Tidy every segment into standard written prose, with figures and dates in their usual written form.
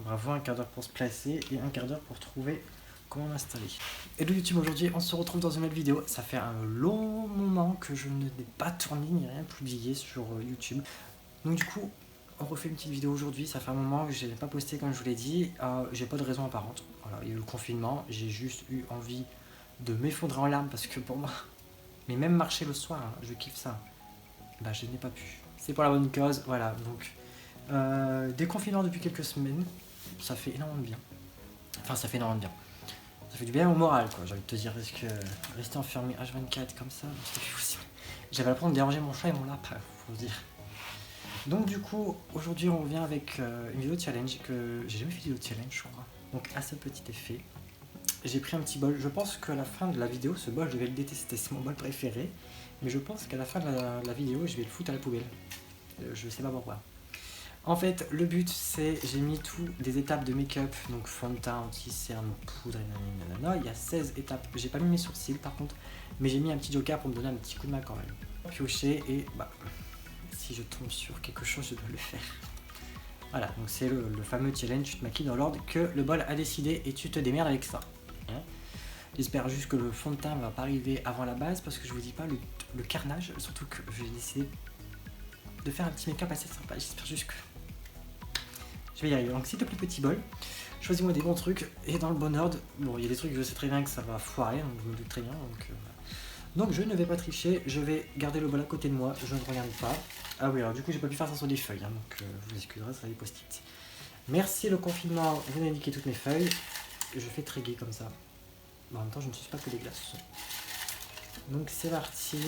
Bravo, un quart d'heure pour se placer et un quart d'heure pour trouver comment l'installer. Hello YouTube, aujourd'hui on se retrouve dans une nouvelle vidéo. Ça fait un long moment que je n'ai pas tourné ni rien publié sur YouTube. Donc du coup, on refait une petite vidéo aujourd'hui. Ça fait un moment que je n'ai pas posté comme je vous l'ai dit. J'ai pas de raison apparente. Voilà, il y a eu le confinement, j'ai juste eu envie de m'effondrer en larmes parce que pour moi, mais même marcher le soir, hein, je kiffe ça. Bah je n'ai pas pu. C'est pour la bonne cause, voilà. Donc déconfinement depuis quelques semaines, ça fait énormément de bien. Enfin, ça fait énormément de bien. Ça fait du bien au moral, quoi. J'ai envie de te dire, parce que rester enfermé H24 comme ça, c'est fou. J'avais l'impression de déranger mon chat et mon lapin, faut dire. Donc du coup, aujourd'hui on revient avec une vidéo challenge que j'ai jamais fait de vidéo challenge, je crois. Donc à ce petit effet, j'ai pris un petit bol. Je pense qu'à la fin de la vidéo, ce bol, je vais le détester. C'est mon bol préféré. Mais je pense qu'à la fin de la vidéo, je vais le foutre à la poubelle. Je sais pas pourquoi. En fait, le but c'est, j'ai mis tout des étapes de make-up, donc fond de teint, anti-cerne, poudre, et nanana. Il y a 16 étapes. J'ai pas mis mes sourcils par contre, mais j'ai mis un petit joker pour me donner un petit coup de main quand même. Piocher et bah, si je tombe sur quelque chose, je dois le faire. Voilà, donc c'est le fameux challenge, tu te maquilles dans l'ordre que le bol a décidé et tu te démerdes avec ça. Hein. J'espère juste que le fond de teint va pas arriver avant la base parce que je vous dis pas le carnage, surtout que j'ai décidé de faire un petit make-up assez sympa. J'espère juste que je vais y arriver. Donc s'il te plaît petit bol, choisis-moi des bons trucs et dans le bon ordre. Bon, il y a des trucs que je sais très bien que ça va foirer, donc je me doute très bien. Donc je ne vais pas tricher, je vais garder le bol à côté de moi, je ne regarde pas. Ah oui, alors du coup j'ai pas pu faire ça sur des feuilles, hein, donc vous excuserez, ça sera des post-it. Merci le confinement, vous avez indiqué toutes mes feuilles. Je fais très gai comme ça. Bon, en même temps je ne suis pas que des glaces. Donc c'est parti.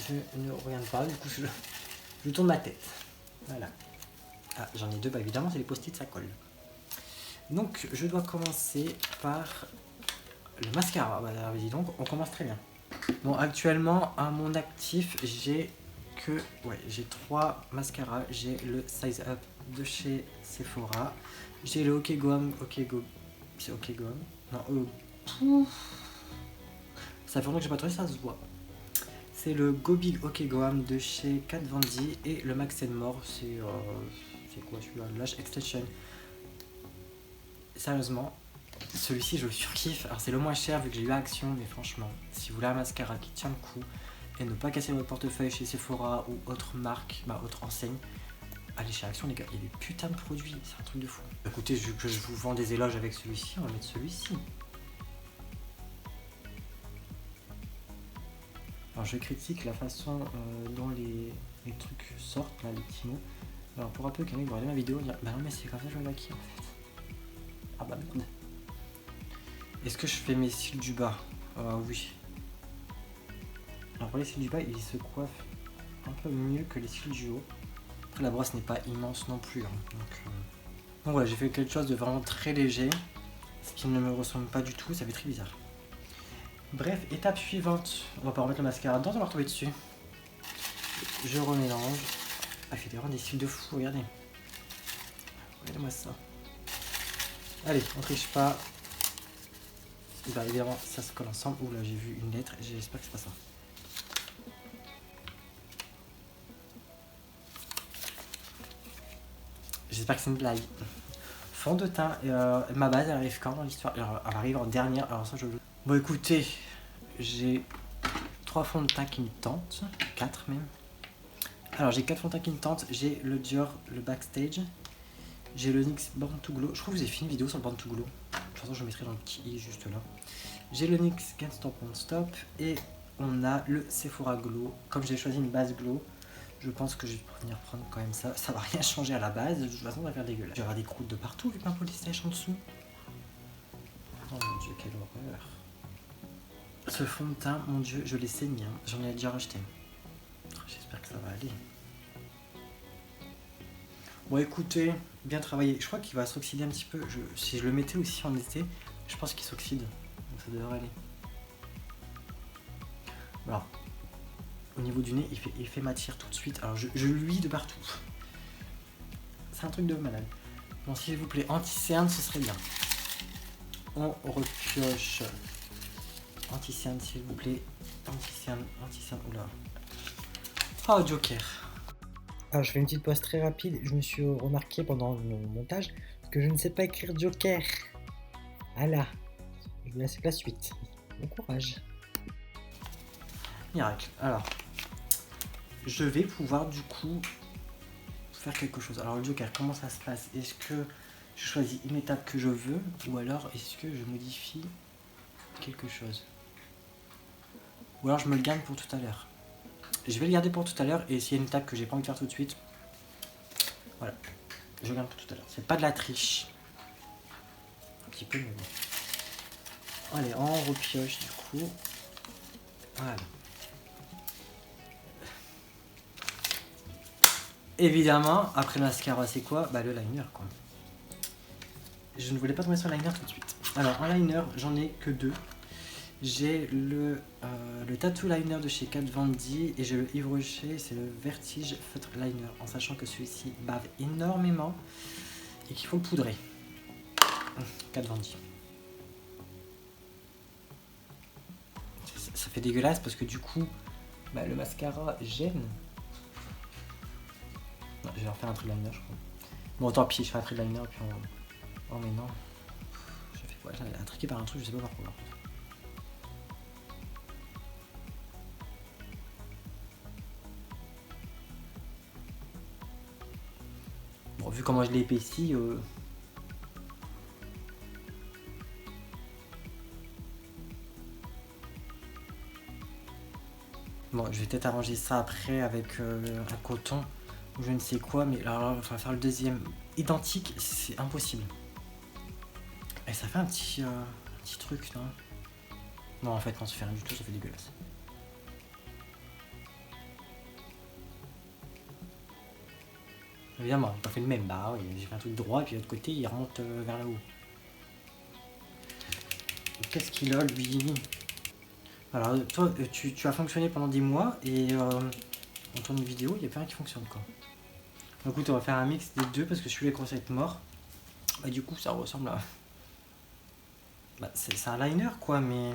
Je ne regarde pas, du coup je tourne ma tête. Voilà. Ah, j'en ai deux, bah évidemment c'est les post-it, ça colle. Donc je dois commencer par le mascara. Bah dis donc, on commence très bien. Bon, actuellement à mon actif, j'ai j'ai 3 mascaras. J'ai le Size Up de chez Sephora. J'ai le OK Gomme, c'est OK Gomme. Non, ça fait longtemps que j'ai pas trouvé, ça se voit. C'est le Go Big OK Gomme de chez Kat Von D et le Max More, c'est quoi celui-là? Lash Extension. Sérieusement, celui-ci je le surkiffe. Alors c'est le moins cher vu que j'ai eu Action, mais franchement, si vous voulez un mascara qui tient le coup et ne pas casser votre portefeuille chez Sephora ou autre marque, autre enseigne, allez chez Action les gars, il y a des putains de produits, c'est un truc de fou. Écoutez, vu que je vous vends des éloges avec celui-ci, on va mettre celui-ci. Alors je critique la façon dont les trucs sortent, là, les petits mots. Alors pour un peu quelqu'un qui regarde ma vidéo, dire bah non mais c'est comme ça que je me maquille en fait. Ah bah merde. Est-ce que je fais mes cils du bas? Oui. Alors pour les cils du bas, ils se coiffent un peu mieux que les cils du haut. Après la brosse n'est pas immense non plus. Hein. Donc voilà, j'ai fait quelque chose de vraiment très léger. Ce qui ne me ressemble pas du tout, ça fait très bizarre. Bref, étape suivante. On va pas remettre le mascara dedans, on va retomber dessus. Je remélange. Ah, il fait vraiment des cils de fou, regardez. Regardez-moi ça. Allez, on triche pas. Bah évidemment, ça se colle ensemble. Ouh là, j'ai vu une lettre, j'espère que c'est pas ça. J'espère que c'est une blague. Fond de teint, ma base elle arrive quand dans l'histoire? Elle arrive en dernière, alors ça je... Bon écoutez, j'ai 3 fonds de teint qui me tentent, 4 même. Alors j'ai 4 fonds de teint qui me tentent, j'ai le Dior, le Backstage, j'ai le NYX Born to Glow, je crois que vous avez fait une vidéo sur le Born to Glow, de toute façon je mettrai dans le petit i juste là. J'ai le NYX Can't Stop Won't Stop et on a le Sephora Glow. Comme j'ai choisi une base Glow, je pense que je vais venir prendre quand même ça. Ça va rien changer à la base, de toute façon ça va faire dégueulasse. Je vais avoir des croûtes de partout vu que ma police sèche en dessous. Oh mon dieu, quelle horreur. Ce fond de teint, mon dieu, je l'ai saigné, hein. J'en ai déjà racheté. J'espère que ça va aller. Bon écoutez, bien travaillé. Je crois qu'il va s'oxyder un petit peu. Si je le mettais aussi en été, je pense qu'il s'oxyde. Donc ça devrait aller. Alors, au niveau du nez, il fait matière tout de suite. Alors je luis de partout. C'est un truc de malade. Bon, s'il vous plaît, anti-cerne, ce serait bien. On repioche. Anti-cerne, s'il vous plaît. Anti-cerne, oula. Oh, Joker. Alors je fais une petite pause très rapide, je me suis remarqué pendant le montage que je ne sais pas écrire Joker. Voilà, je vous laisse la suite. Bon courage. Miracle. Alors, je vais pouvoir du coup faire quelque chose. Alors le Joker, comment ça se passe? Est-ce que je choisis une étape que je veux ou alors est-ce que je modifie quelque chose? Ou alors je me le garde pour tout à l'heure. Je vais le garder pour tout à l'heure et s'il y a une étape que j'ai pas envie de faire tout de suite, voilà, je le garde pour tout à l'heure. C'est pas de la triche. Un petit peu, mais bon. Allez, on repioche du coup. Voilà. Évidemment, après le mascara, c'est quoi? Bah le liner quoi. Je ne voulais pas tomber sur le liner tout de suite. Alors, un liner, j'en ai que deux. J'ai le Tattoo Liner de chez Kat Von D et j'ai le Yves Rocher, c'est le Vertige Feutre Liner, en sachant que celui-ci bave énormément et qu'il faut le poudrer. Kat Von D. Ça fait dégueulasse parce que du coup, bah, le mascara gêne. Non, je vais refaire un trait liner, je crois. Bon, tant pis, je fais un trait liner et puis on... Oh mais non. J'ai fait quoi? J'ai intriqué par un truc, je sais pas pourquoi. Bon, vu comment je l'ai épaissi, bon, je vais peut-être arranger ça après avec un coton ou je ne sais quoi, mais alors, il va faire le deuxième identique, c'est impossible. Et ça fait un petit truc, non? Non, en fait, non, ça fait rien du tout, ça fait dégueulasse. Évidemment, j'ai pas fait le même, bah oui, j'ai fait un truc droit, et puis de l'autre côté, il remonte vers là-haut. Qu'est-ce qu'il a, lui? Alors, toi, tu as fonctionné pendant des mois, et on tourne une vidéo, il n'y a plus rien qui fonctionne, quoi. Donc, écoute, on va faire un mix des deux, parce que celui-là commence à être mort. Bah, du coup, ça ressemble à... Bah, c'est un liner, quoi, mais...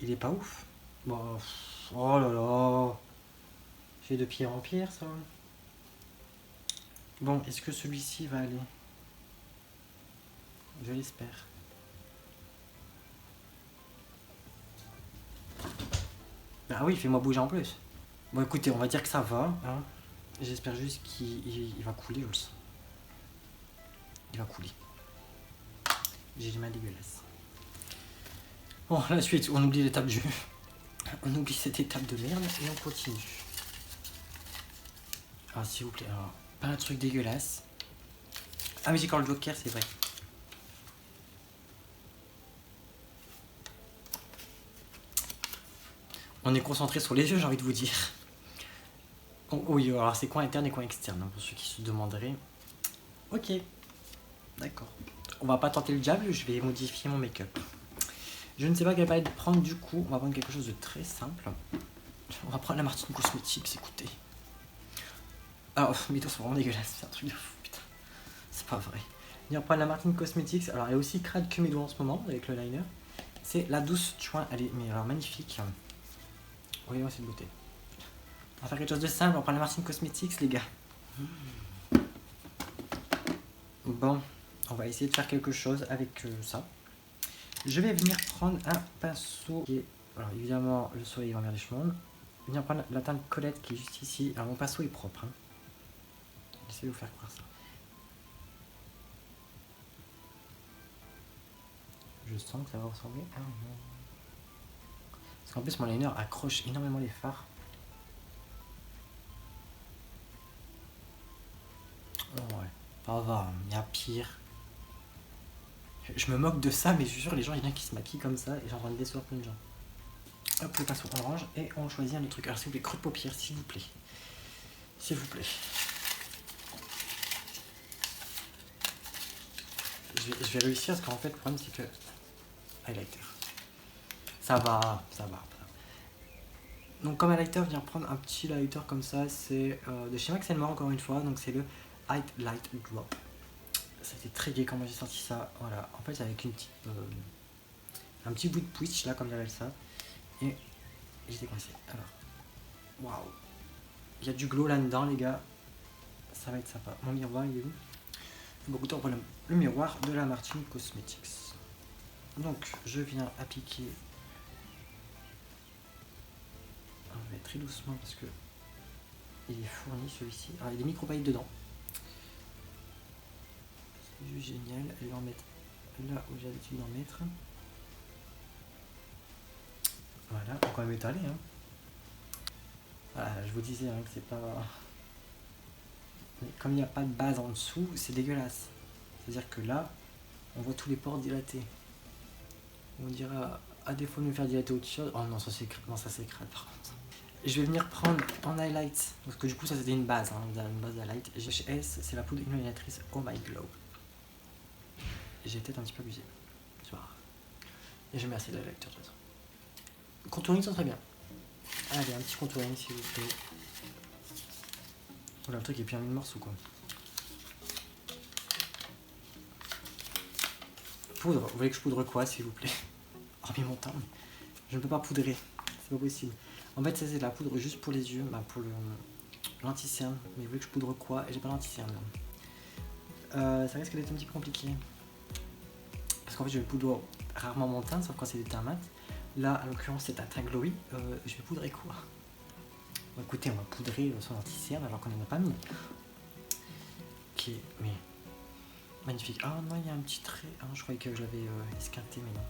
Il est pas ouf. Bon, oh là là. J'ai de pire en pire, ça. Bon, est-ce que celui-ci va aller? Je l'espère. Ah oui, fais-moi bouger en plus. Bon, écoutez, on va dire que ça va. Hein. J'espère juste qu'il va couler, je le sens. Il va couler. J'ai les mains dégueulasses. Bon, la suite, on oublie l'étape du... On oublie cette étape de merde et on continue. Ah, s'il vous plaît, alors, pas un truc dégueulasse. Ah, mais j'ai encore le Joker, c'est vrai. On est concentré sur les yeux, j'ai envie de vous dire. Oh, oui, alors c'est coin interne et coin externe, hein, pour ceux qui se demanderaient. Ok, d'accord. On va pas tenter le diable, je vais modifier mon make-up. Je ne sais pas quelle palette prendre du coup, on va prendre quelque chose de très simple. On va prendre la Martine Cosmetics, écoutez. Alors, mes dos sont vraiment dégueulasses, c'est un truc de fou, putain. C'est pas vrai. On va prendre la Martine Cosmetics, alors elle est aussi crade que mes doigts en ce moment, avec le liner. C'est la douce chouin, elle est mais alors magnifique. Regardez-moi cette beauté. On va faire quelque chose de simple, on va prendre la Martine Cosmetics, les gars. Bon, on va essayer de faire quelque chose avec ça. Je vais venir prendre un pinceau qui est... Alors évidemment, le soleil va emmerder le monde. Je vais venir prendre la teinte Colette qui est juste ici. Alors mon pinceau est propre. Hein. J'essaie de vous faire croire ça. Je sens que ça va ressembler à... Parce qu'en plus mon liner accroche énormément les fards. Oh ouais, ça va, il y a pire. Je me moque de ça, mais je suis sûr les gens, il y en a qui se maquillent comme ça et j'en train de décevoir plein de gens. Hop, le pinceau orange et on choisit un autre truc. Alors s'il vous plaît, creux de paupières, s'il vous plaît. S'il vous plaît. Je vais réussir parce qu'en fait, le problème c'est que... Highlighter. Ça va, ça va. Donc comme highlighter, je viens prendre un petit highlighter comme ça. C'est de chez Max Elmore encore une fois. Donc c'est le Highlight Drop. C'était très gai quand j'ai sorti ça. Voilà, en fait avec une petite... un petit bout de twitch là comme j'appelle ça. Et j'étais coincé. Alors, waouh. Il y a du glow là-dedans, les gars. Ça va être sympa. Mon miroir, il est où? Beaucoup de temps pour le miroir de la Martine Cosmetics. Donc, je viens appliquer. On va très doucement parce que il est fourni celui-ci. Alors, il y a des micropailles dedans. C'est juste génial. Je vais en mettre là où j'ai l'habitude d'en mettre. Voilà, on peut quand même étaler. Hein. Voilà, je vous disais hein, que c'est pas. Mais comme il n'y a pas de base en dessous, c'est dégueulasse. C'est-à-dire que là, on voit tous les pores dilatés. On dira, à défaut de me faire dilater autre chose. Oh non, ça s'écrase par contre. Je vais venir prendre en highlight, parce que du coup ça c'était une base, hein, une base highlight. GHS, c'est la poudre illuminatrice Oh My Glow. J'ai peut-être un petit peu abusé. C'est pas grave. Et je mets assez d'highlighter de toute façon. Contouring, ça serait bien. Allez, un petit contouring s'il vous plaît. Voilà, le truc est bien mis de morceaux quoi. Poudre, vous voulez que je poudre quoi s'il vous plaît? Hormis mon temps, mais je ne peux pas poudrer, c'est pas possible. En fait, ça c'est de la poudre juste pour les yeux, bah, pour l'anti-cerne. Mais vous voulez que je poudre quoi? Et j'ai pas l'anti-cerne. Ça risque d'être un petit peu compliqué. Parce qu'en fait, je poudre rarement mon teint, sauf quand c'est des teints mat. Là, en l'occurrence, c'est un teint glowy. Je vais poudrer quoi? Bon, écoutez, on va poudrer son anti-cerne alors qu'on n'en a pas mis. Ok, mais magnifique. Ah non, il y a un petit trait. Ah, je croyais que je l'avais esquinté, mais non.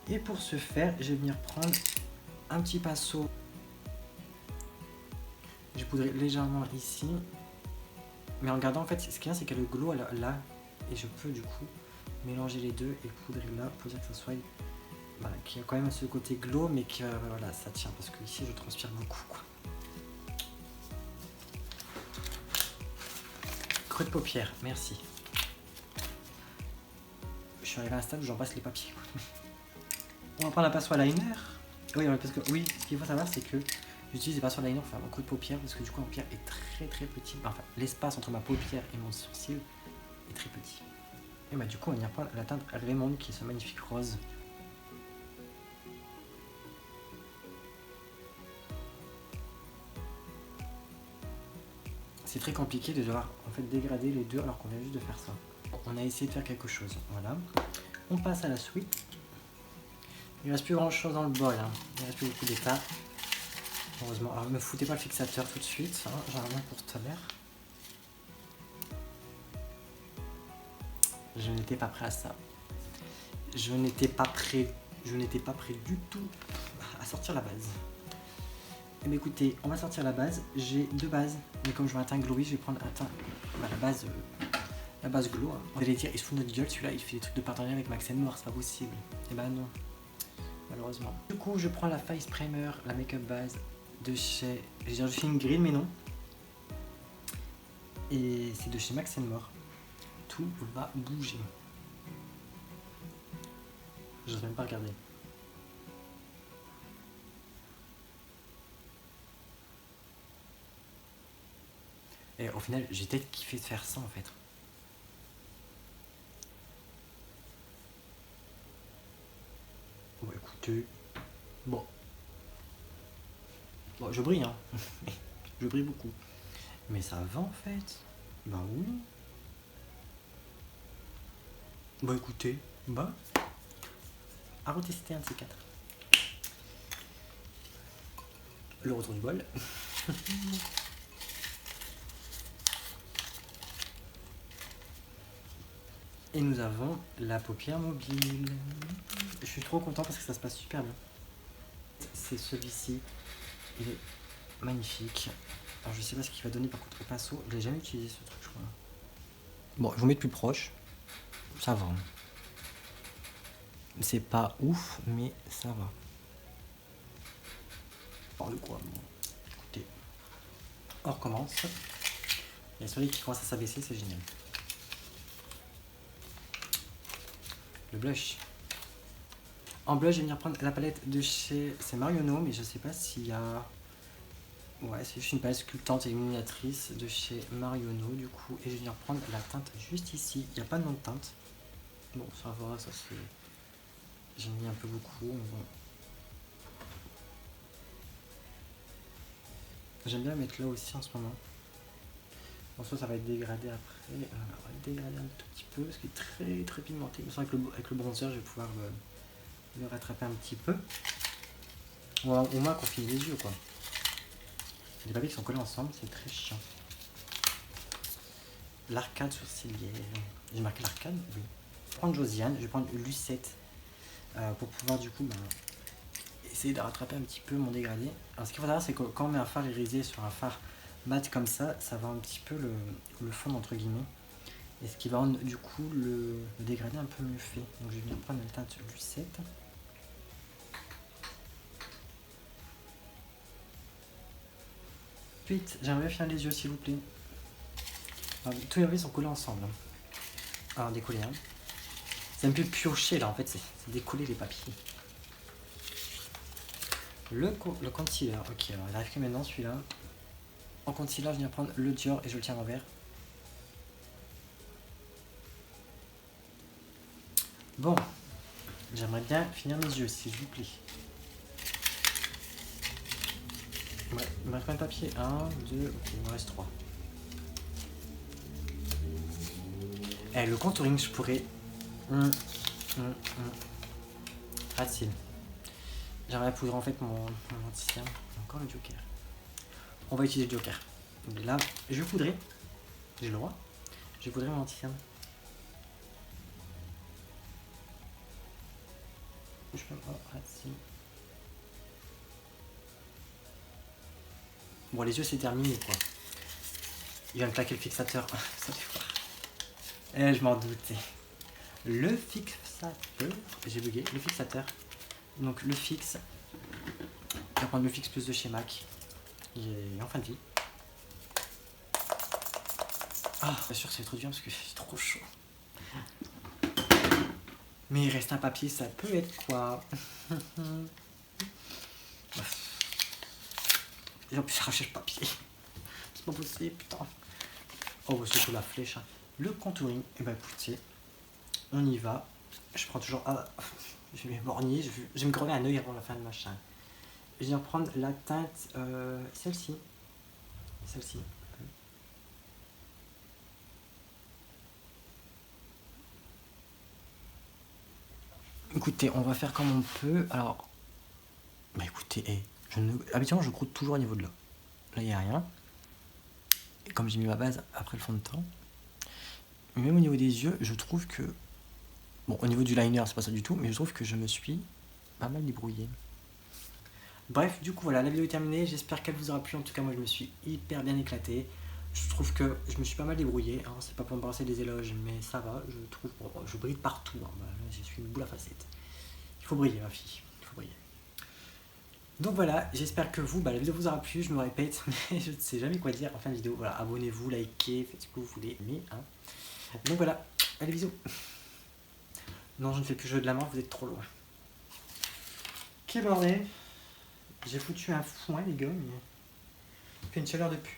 Et pour ce faire, je vais venir prendre un petit pinceau. J'ai poudré légèrement ici. Mais en regardant, en fait, ce qui est bien, c'est qu'il y a le glow là. Et je peux du coup mélanger les deux et poudrer là pour dire que ça soit. Voilà, qu'il y a quand même ce côté glow, mais que voilà, ça tient. Parce que ici, je transpire beaucoup. Quoi. Creux de paupière, merci. Je suis arrivé à un stade où j'en passe les papiers. On va prendre un pinceau à liner. Oui, parce que oui, ce qu'il faut savoir, c'est que j'utilise des pinceaux à liner pour faire mon creux de paupière parce que du coup, ma paupière est très très petit. Enfin, l'espace entre ma paupière et mon sourcil est très petit. Et bah, du coup, on y reprend la teinte Raymond qui est ce magnifique rose. C'est très compliqué de devoir en fait dégrader les deux alors qu'on vient juste de faire ça. On a essayé de faire quelque chose. Voilà. On passe à la suite. Il reste plus grand chose dans le bol. Hein. Il reste plus beaucoup d'étapes. Heureusement. Alors ne me foutez pas le fixateur tout de suite. Hein. J'en ai rien pour tout à l'heure. Je n'étais pas prêt à ça. Je n'étais pas prêt du tout à sortir la base. Et bien écoutez, on va sortir la base. J'ai deux bases, mais comme je veux un teint glowy, je vais prendre un teint, la base glow. Hein. Vous allez dire, il se fout de notre gueule, celui-là, il fait des trucs de partenariat avec Max & More, c'est pas possible. Et ben non, malheureusement. Du coup, je prends la Face Primer, la make-up base de chez, je fais une grille, mais non. Et c'est de chez Max & More. Tout va bouger. Je n'ose même pas regarder. Et au final, j'ai peut-être kiffé de faire ça en fait. Bon, écoutez. Bon, je brille, hein. Je brille beaucoup. Mais ça va en fait. Bah oui. Bah écoutez. Bah. À retester un de ces quatre. Le retour du bol. Et nous avons la paupière mobile. Je suis trop content parce que ça se passe super bien. C'est celui-ci. Il est magnifique. Alors je sais pas ce qu'il va donner par contre au pinceau. Je l'ai jamais utilisé ce truc je crois. Bon, je vous mets plus proche. Ça va. C'est pas ouf, mais ça va. Parle quoi bon. Écoutez. On recommence. Il y a celui qui commence à s'abaisser, c'est génial. Le blush. En blush, je vais venir prendre la palette de chez... C'est Marionneau, mais je sais pas s'il y a... Ouais, c'est juste une palette sculptante et illuminatrice de chez Marionneau, du coup. Et je vais venir prendre la teinte juste ici. Il n'y a pas de nom de teinte. Bon, ça va, ça c'est... J'ai mis un peu beaucoup. Bon. J'aime bien mettre là aussi en ce moment. Bon, ça va être dégradé après. On va le dégrader un tout petit peu parce qu'il est très pigmenté. Mais avec le bronzer, je vais pouvoir le rattraper un petit peu. Ou au moins qu'on finit les yeux, quoi. Les papiers qui sont collés ensemble, c'est très chiant. L'arcade sourcilière. J'ai marqué l'arcade, oui. Je vais prendre Josiane, je vais prendre Lucette pour pouvoir du coup essayer de rattraper un petit peu mon dégradé. Alors ce qu'il faut savoir, c'est que quand on met un fard irisé sur un fard mat comme ça va un petit peu le fondre entre guillemets. Et ce qui va rendre du coup le dégradé un peu mieux fait. Donc je vais bien prendre la teinte Lucette. Ensuite, j'aimerais bien finir les yeux s'il vous plaît. Alors, tous les papiers sont collés ensemble. Alors décoller, hein. C'est un peu pioché là en fait, c'est décoller les papiers. Le concealer, ok, alors il arrive que maintenant celui-là. En concealer, je viens prendre le Dior et je le tiens en vert. Bon, j'aimerais bien finir mes yeux s'il vous plaît. Ouais, il me reste combien de papier 1, 2, ok, il me reste 3. Eh, le contouring, je pourrais. Facile. J'aimerais poudrer en fait mon anti-cerne. Encore le Joker. On va utiliser le Joker. Donc là, je vais poudrer. J'ai le droit. Je vais poudrer mon anti-cerne. Je peux pas. Facile. Bon, les yeux, c'est terminé quoi. Il vient de claquer le fixateur. Ça fait voir. Eh, je m'en doutais. Le fixateur. J'ai bugué. Le fixateur. Donc le fixe. Je vais prendre le fixe plus de chez MAC. Il est en fin de vie. Ah, bien sûr, c'est trop dur parce que c'est trop chaud. Mais il reste un papier, ça peut être quoi? Et en plus, arracher le papier. C'est pas possible, putain. Oh, bah, surtout la flèche. Hein. Le contouring, et bah écoutez, on y va. Je prends toujours. Ah, je vais m'orgner, je vais me crever un œil avant la fin de machin. Je viens prendre la teinte, celle-ci. Celle-ci. Écoutez, on va faire comme on peut. Alors, bah écoutez, habituellement je croûte toujours au niveau de là. Là, il n'y a rien. Et comme j'ai mis ma base après le fond de teint, même au niveau des yeux, je trouve que. Bon, au niveau du liner, c'est pas ça du tout, mais je trouve que je me suis pas mal débrouillé. Bref, du coup, voilà, la vidéo est terminée. J'espère qu'elle vous aura plu. En tout cas, moi, je me suis hyper bien éclaté. Je trouve que je me suis pas mal débrouillé. Hein. C'est pas pour me brasser des éloges, mais ça va. Je trouve. Bon, je brille partout. Hein. Bah, je suis une boule à facettes. Il faut briller, ma fille. Il faut briller. Donc voilà, j'espère que vous, la vidéo vous aura plu, je me répète, mais je ne sais jamais quoi dire en fin de vidéo. Voilà, abonnez-vous, likez, faites ce que vous voulez, mais hein. Donc voilà, allez bisous. Non, je ne fais plus jeu de la main, vous êtes trop loin. Quel bordel. J'ai foutu un foin les gars, mais il fait une chaleur de pu.